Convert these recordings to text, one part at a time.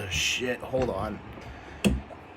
Shit, hold on.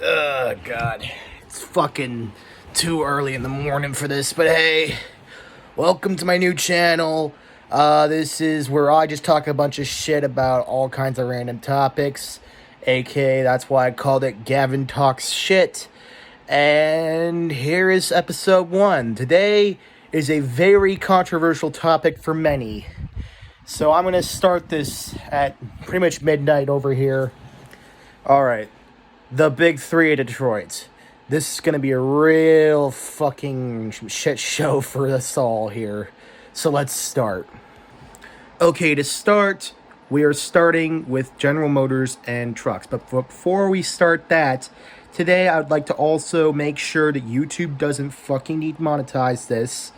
God. It's fucking too early in the morning for this, but hey, welcome to my new channel. This is where I just talk a bunch of shit about all kinds of random topics. aka, that's why I called it Gavin Talks Shit. And here is episode 1. Today is a very controversial topic for many. So I'm going to start this at pretty much midnight over here. Alright, the big three of Detroit. This is going to be a real fucking shit show for us all here. So let's start. Okay, to start, we are starting with General Motors and trucks. But before we start that, today I would like to also make sure that YouTube doesn't fucking demonetize this.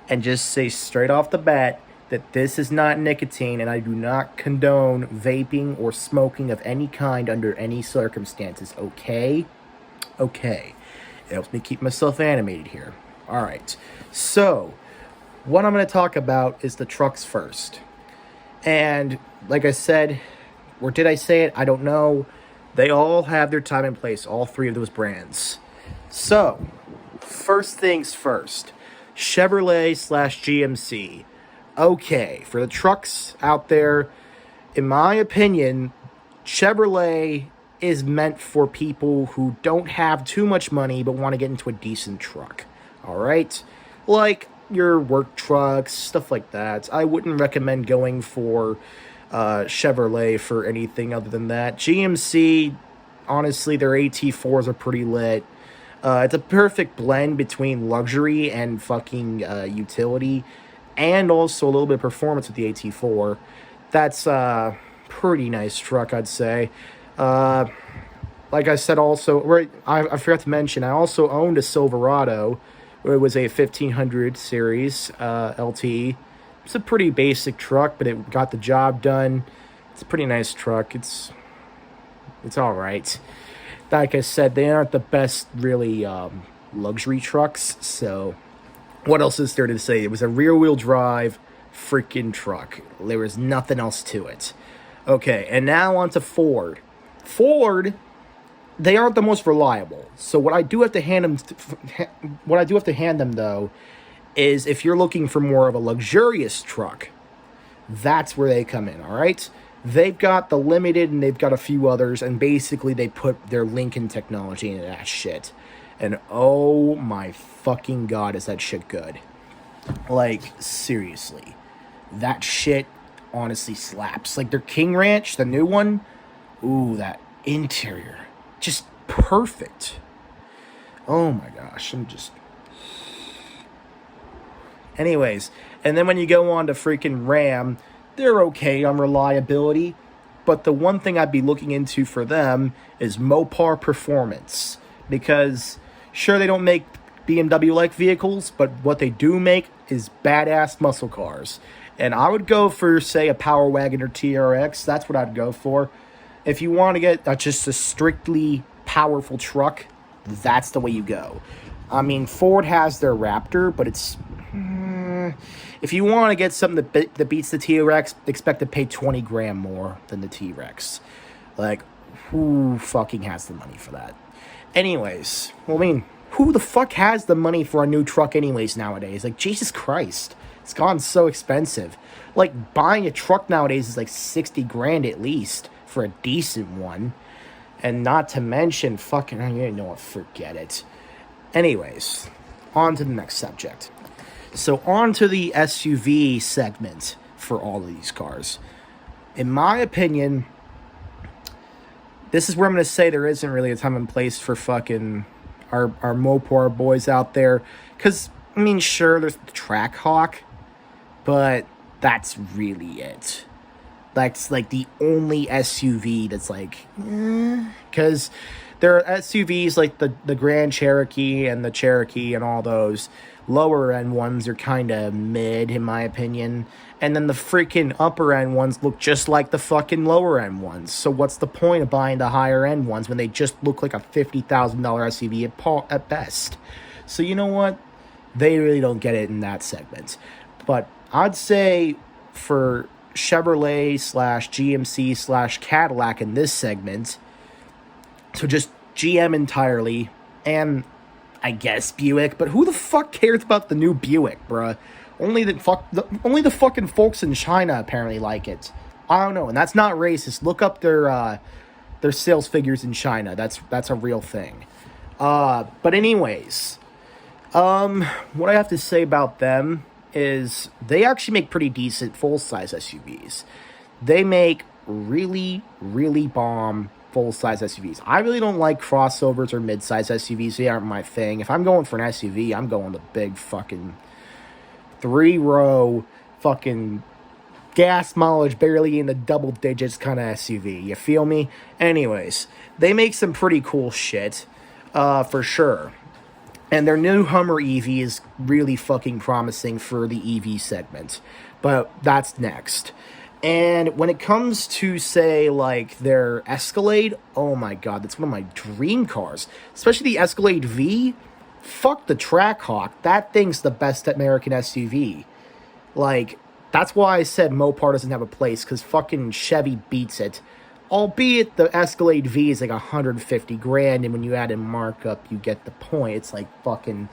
And just say straight off the bat that this is not nicotine, and I do not condone vaping or smoking of any kind under any circumstances, okay? Okay. It helps me keep myself animated here. Alright. So, what I'm going to talk about is the trucks first. And, like I said, or did I say it? I don't know. They all have their time and place, all three of those brands. So, first things first. Chevrolet/GMC. Okay, for the trucks out there, in my opinion, Chevrolet is meant for people who don't have too much money but want to get into a decent truck. Alright? Like your work trucks, stuff like that. I wouldn't recommend going for Chevrolet for anything other than that. GMC, honestly, their AT4s are pretty lit. It's a perfect blend between luxury and fucking utility, and also a little bit of performance with the AT4. That's a pretty nice truck, I'd say. Like I said, also, I forgot to mention, I also owned a Silverado. It was a 1500 series LT. It's a pretty basic truck, but it got the job done. It's a pretty nice truck. It's all right. Like I said, they aren't the best, really, luxury trucks, so what else is there to say? It was a rear-wheel drive freaking truck. There was nothing else to it. Okay, and now on to Ford. Ford, they aren't the most reliable. So what I do have to hand them, though, is if you're looking for more of a luxurious truck, that's where they come in, all right? They've got the Limited and they've got a few others, and basically they put their Lincoln technology into that shit. And oh my fucking god, is that shit good. Like, seriously. That shit honestly slaps. Like, their King Ranch, the new one, ooh, that interior. Just perfect. Oh my gosh, Anyways, and then when you go on to freaking Ram, they're okay on reliability, but the one thing I'd be looking into for them is Mopar performance, because sure, they don't make BMW-like vehicles, but what they do make is badass muscle cars, and I would go for, say, a Power Wagon or TRX. That's what I'd go for. If you want to get just a strictly powerful truck, that's the way you go. I mean, Ford has their Raptor, but it's if you want to get something that beats the T-Rex, expect to pay 20 grand more than the T-Rex. Like, who fucking has the money for that? Anyways, well, I mean, who the fuck has the money for a new truck anyways nowadays? Like, Jesus Christ. It's gotten so expensive. Like, buying a truck nowadays is like 60 grand at least for a decent one. And not to mention, fucking, you know what, forget it. Anyways, on to the next subject. So on to the SUV segment for all of these cars. In my opinion, this is where I'm going to say there isn't really a time and place for fucking our Mopar boys out there. Because, I mean, sure, there's the Trackhawk, but that's really it. That's like the only SUV that's like, because there are SUVs like the Grand Cherokee and the Cherokee and all those. Lower end ones are kind of mid, in my opinion. And then the freaking upper end ones look just like the fucking lower end ones. So what's the point of buying the higher end ones when they just look like a $50,000 SUV at best? So you know what? They really don't get it in that segment. But I'd say for Chevrolet slash GMC slash Cadillac in this segment. So just GM entirely, and I guess Buick, but who the fuck cares about the new Buick, bruh? Only the fucking folks in China apparently like it. I don't know, and that's not racist. Look up their sales figures in China. That's a real thing. But anyways, what I have to say about them is they actually make pretty decent full-size SUVs. They make really, really bomb full-size SUVs. I really don't like crossovers or mid-size SUVs. They aren't my thing. If I'm going for an SUV, I'm going the big fucking 3-row fucking gas mileage barely in the double digits kind of SUV. You feel me? Anyways, they make some pretty cool shit, for sure. And their new Hummer EV is really fucking promising for the EV segment. But that's next. And when it comes to, say, like, their Escalade, oh my god, that's one of my dream cars. Especially the Escalade V. Fuck the Trackhawk. That thing's the best American SUV. Like, that's why I said Mopar doesn't have a place, because fucking Chevy beats it. Albeit the Escalade V is like $150,000, and when you add in markup, you get the point. It's like fucking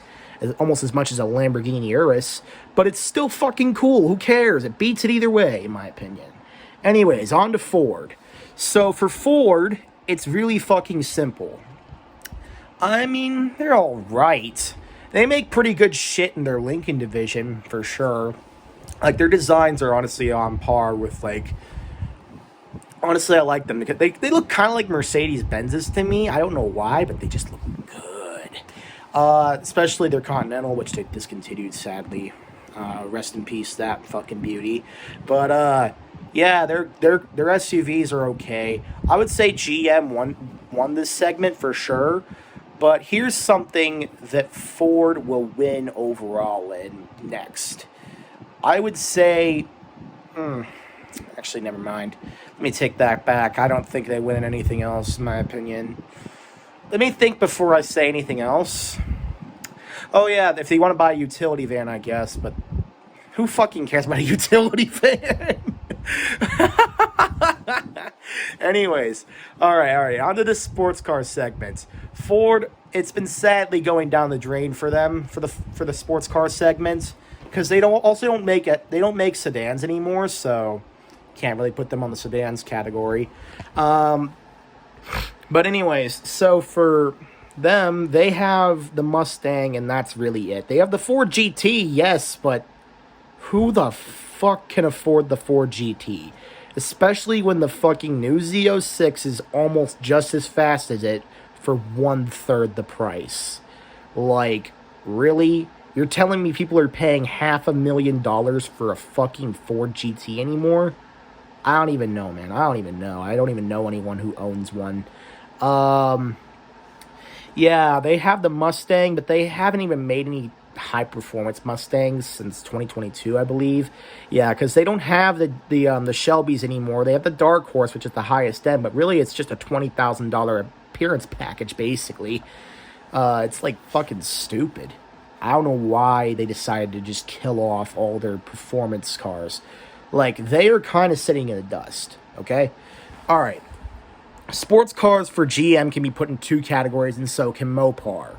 almost as much as a Lamborghini Urus, but it's still fucking cool. Who cares? It beats it either way, in my opinion. Anyways, on to Ford. So for Ford, it's really fucking simple. I mean, they're alright. They make pretty good shit in their Lincoln division, for sure. Like, their designs are honestly on par with, like... Honestly, I like them because they look kind of like Mercedes-Benzes to me. I don't know why, but they just look good. Especially their Continental, which they discontinued, sadly. Rest in peace, that fucking beauty. But, yeah, their SUVs are okay. I would say GM won this segment for sure. But here's something that Ford will win overall in next. I would say... Actually, never mind. Let me take that back. I don't think they win in anything else, in my opinion. Let me think before I say anything else. Oh, yeah, if they want to buy a utility van, I guess, but who fucking cares about a utility van? Anyways, all right, on to the sports car segment. Ford, it's been sadly going down the drain for them, for the sports car segment, because they don't make sedans anymore, so... Can't really put them on the sedans category. But anyways, so for them, they have the Mustang, and that's really it. They have the Ford GT, yes, but who the fuck can afford the Ford GT? Especially when the fucking new Z06 is almost just as fast as it for 1/3 the price. Like, really? You're telling me people are paying $500,000 for a fucking Ford GT anymore? I don't even know, man. I don't even know anyone who owns one. Yeah, they have the Mustang, but they haven't even made any high-performance Mustangs since 2022, I believe. Yeah, because they don't have the Shelbys anymore. They have the Dark Horse, which is the highest end, but really it's just a $20,000 appearance package, basically. It's, like, fucking stupid. I don't know why they decided to just kill off all their performance cars. Like, they are kind of sitting in the dust, okay? All right. Sports cars for GM can be put in 2 categories, and so can Mopar.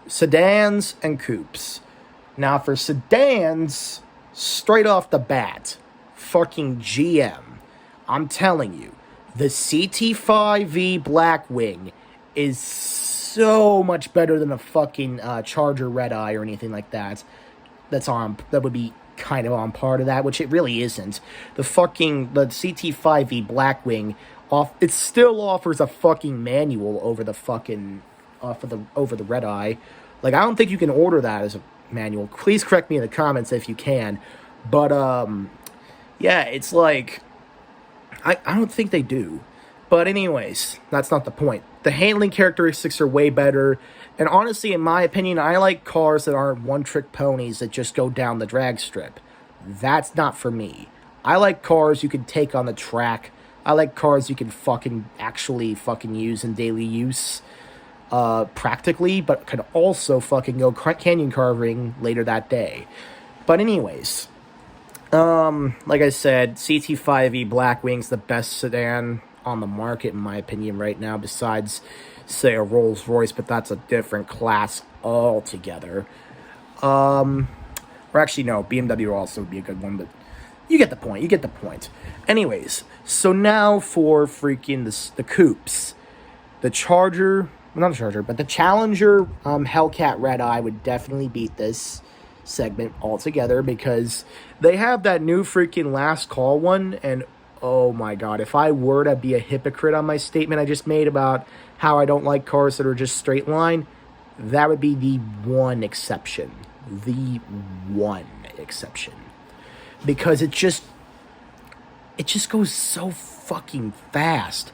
Sedans and coupes. Now, for sedans, straight off the bat, fucking GM. I'm telling you, the CT5V Blackwing is so much better than a fucking Charger Red Eye or anything like that. That would be kind of on par to that, which it really isn't. The CT5V Blackwing it still offers a fucking manual over the fucking over the Red Eye. Like, I don't think you can order that as a manual. Please correct me in the comments if you can. But yeah, it's like I don't think they do. But anyways, that's not the point. The handling characteristics are way better. And honestly, in my opinion, I like cars that aren't one-trick ponies that just go down the drag strip. That's not for me. I like cars you can take on the track. I like cars you can actually use in daily use practically, but could also fucking go canyon carving later that day. But anyways, Like I said, CT5e Blackwing's the best sedan on the market, in my opinion, right now, besides, say, a Rolls-Royce, but that's a different class altogether. Or actually, no, BMW also would be a good one, but you get the point. You get the point. Anyways, so now for freaking the coupes. The Charger, not the Charger, but the Challenger Hellcat Red Eye would definitely beat this segment altogether because they have that new freaking last call one, and oh my god, if I were to be a hypocrite on my statement I just made about how I don't like cars that are just straight line, that would be the one exception. The one exception. Because it just goes so fucking fast.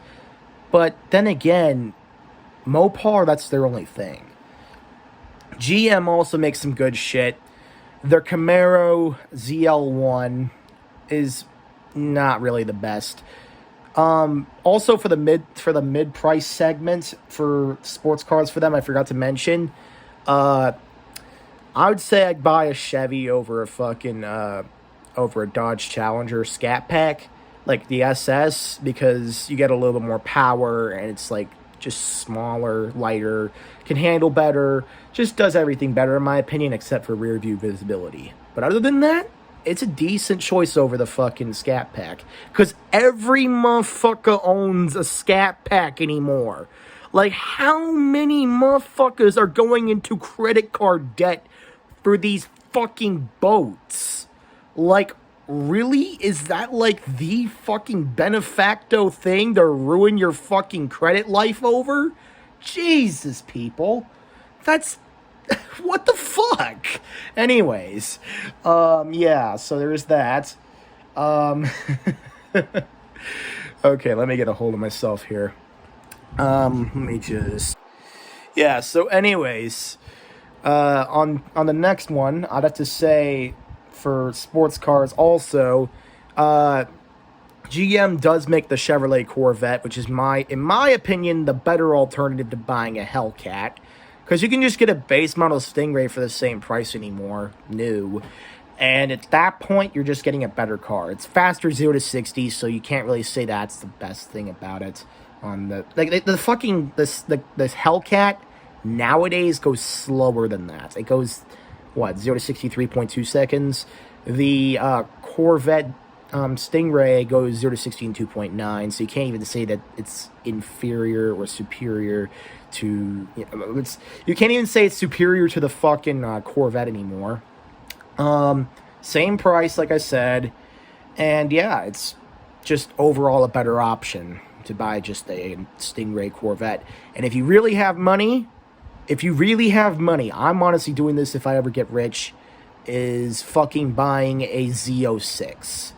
But then again, Mopar, that's their only thing. GM also makes some good shit. Their Camaro ZL1 is not really the best. Also for the mid price segment for sports cars for them, I forgot to mention. I would say I'd buy a Chevy over a Dodge Challenger Scat Pack, like the SS, because you get a little bit more power and it's like just smaller, lighter, can handle better, just does everything better in my opinion except for rear view visibility. But other than that, it's a decent choice over the fucking Scat Pack, because every motherfucker owns a Scat Pack anymore. Like, how many motherfuckers are going into credit card debt for these fucking boats? Like, really? Is that like the fucking benefacto thing to ruin your fucking credit life over? Jesus, people. That's... what the fuck? Anyways. Yeah, so there's that. Okay, let me get a hold of myself here. Let me just... yeah, so anyways, on the next one, I'd have to say, for sports cars also, GM does make the Chevrolet Corvette, which is, in my opinion, the better alternative to buying a Hellcat, because you can just get a base model Stingray for the same price anymore, new, and at that point, you're just getting a better car. It's faster 0 to 60, so you can't really say that's the best thing about it. On the Hellcat nowadays goes slower than that. It goes, 0 to 63.2 seconds. The Corvette Stingray goes 0 to 60 in 2.9, so you can't even say that it's inferior or superior to... you can't even say it's superior to the fucking Corvette anymore. Same price, like I said, and yeah, it's just overall a better option to buy just a Stingray Corvette. And if you really have money, I'm honestly doing this if I ever get rich, is fucking buying a Z06.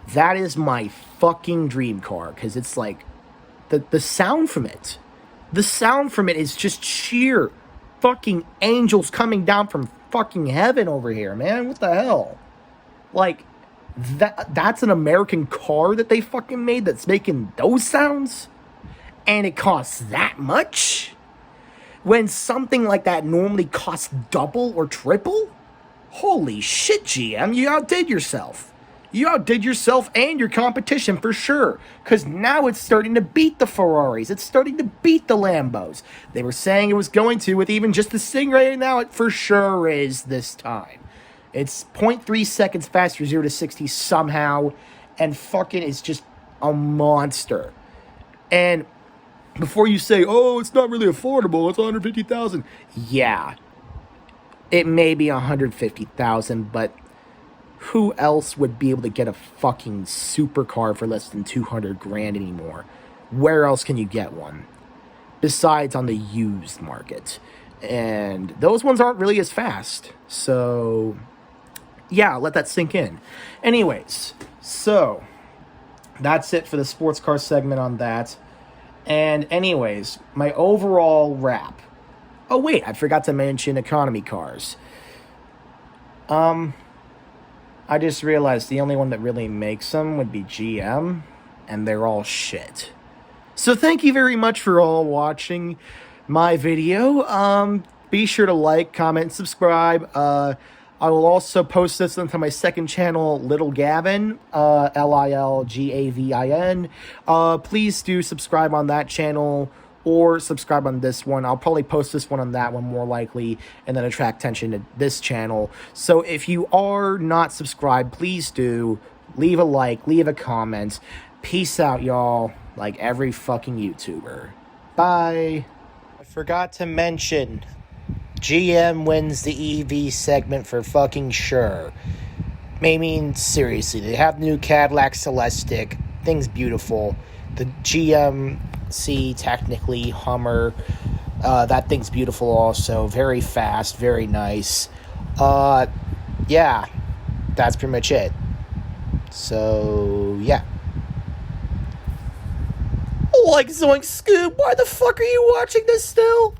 That is my fucking dream car, because it's like, the sound from it is just sheer fucking angels coming down from fucking heaven over here, man. What the hell? Like, that's an American car that they fucking made that's making those sounds? And it costs that much? When something like that normally costs double or triple? Holy shit, GM, you outdid yourself. You outdid yourself and your competition for sure. Because now it's starting to beat the Ferraris. It's starting to beat the Lambos. They were saying it was going to with even just the Stingray, and now it for sure is this time. It's 0.3 seconds faster 0 to 60 somehow. And fucking it's just a monster. And before you say, oh, it's not really affordable, it's $150,000. Yeah, it may be $150,000, but who else would be able to get a fucking supercar for less than $200,000 anymore? Where else can you get one? Besides on the used market. And those ones aren't really as fast. So, yeah, let that sink in. Anyways, so that's it for the sports car segment on that. And anyways, my overall wrap. Oh wait, I forgot to mention economy cars. I just realized the only one that really makes them would be GM, and they're all shit. So thank you very much for all watching my video. Be sure to like, comment, and subscribe. I will also post this into my second channel, Little Gavin, Lilgavin. Please do subscribe on that channel or subscribe on this one. I'll probably post this one on that one more likely and then attract attention to this channel. So if you are not subscribed, please do. Leave a like, leave a comment. Peace out, y'all. Like every fucking YouTuber. Bye. I forgot to mention, GM wins the EV segment for fucking sure. I mean, seriously, they have the new Cadillac Celestiq. Thing's beautiful. The GMC, technically, Hummer, that thing's beautiful also. Very fast, very nice. Yeah, that's pretty much it. So, yeah. Like Zoink Scoop, why the fuck are you watching this still?